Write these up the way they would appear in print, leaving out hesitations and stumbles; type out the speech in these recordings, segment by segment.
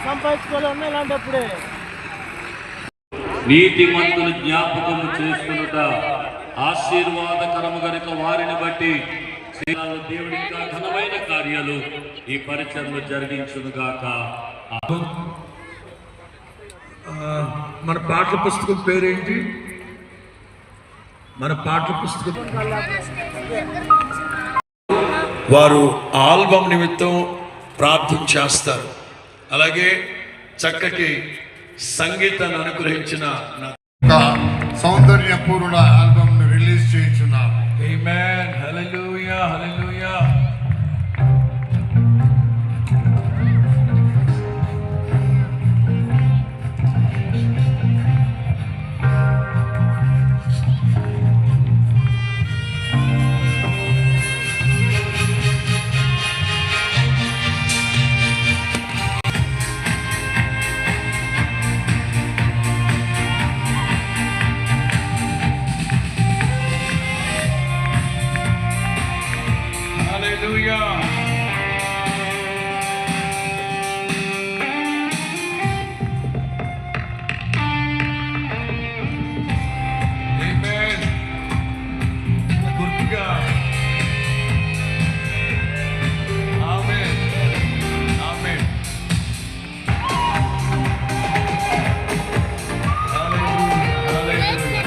సంపాదించుకోవాలి ఇలాంటప్పుడే. నీతిమంతులు జ్ఞాపకము చేసుకునుట ఆశీర్వాదకరము గనుక వారిని బట్టి దేవుడి ఇంకా ఘనమైన కార్యాలు ఈ పరిచయంలో జరిగించునుగాక. మన పాఠ్య పుస్తకం పేరేంటి? మన పాఠ్య పుస్తకం వారు ఆల్బమ్ నిమిత్తం ప్రార్థన చేస్తారు. అలాగే చక్కటి సంగీతాన్ని అనుగ్రహించిన సౌందర్యపూర్ణ ఆల్బమ్ ను రిలీజ్ చేయించున్నాము. ఆమేన్. హల్లెలూయా, హల్లెలూయా. Hallelujah. Amen. Gurtiga. Amen. Amen. Hallelujah. Hallelujah.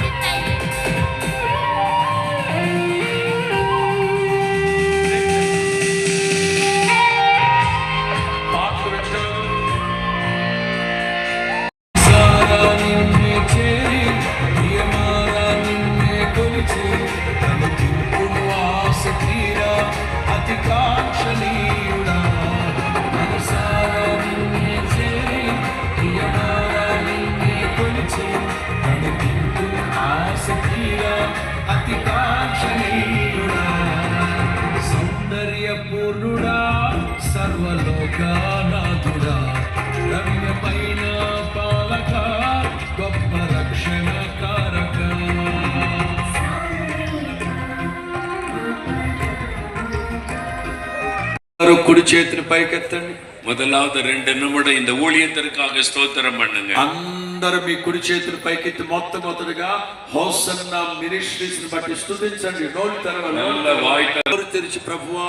సౌందర్యపూర్ణుడా, సర్వలోకనాథుడా, రమ్యమైన పాలక, గొప్ప రక్షణ కారక. కుడి చేతిని పైకెత్తండి. முதலாவது 2 நிமிடம் இந்த ஊழியத்திற்காக ஸ்தோத்திரம் பண்ணுங்க. అందరూ మీ కుడి చేతులు పైకెత్తి మొట్టమొదటిగా హోసన్నా మినిస్ట్రీస్ ని బట్టి స్తుతించండి. నోరు తెరిచి ప్రభువా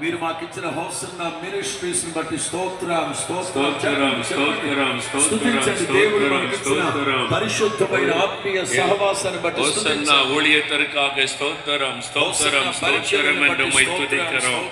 మీరు మాకు ఇచ్చిన హోసన్నా మినిస్ట్రీస్ ని బట్టి స్తోత్రం స్తోత్రం స్తోత్రం స్తుతించండి. దేవుడు మనకు ఇచ్చిన పరిశుద్ధమైన ఆత్మీయ సహవాసాన్ని బట్టి హోసన్నా ஊழியத்திற்காக ஸ்தோத்திரம் స్తోత్రం స్తోత్రం என்று உம்மை துதிக்கிறோம்.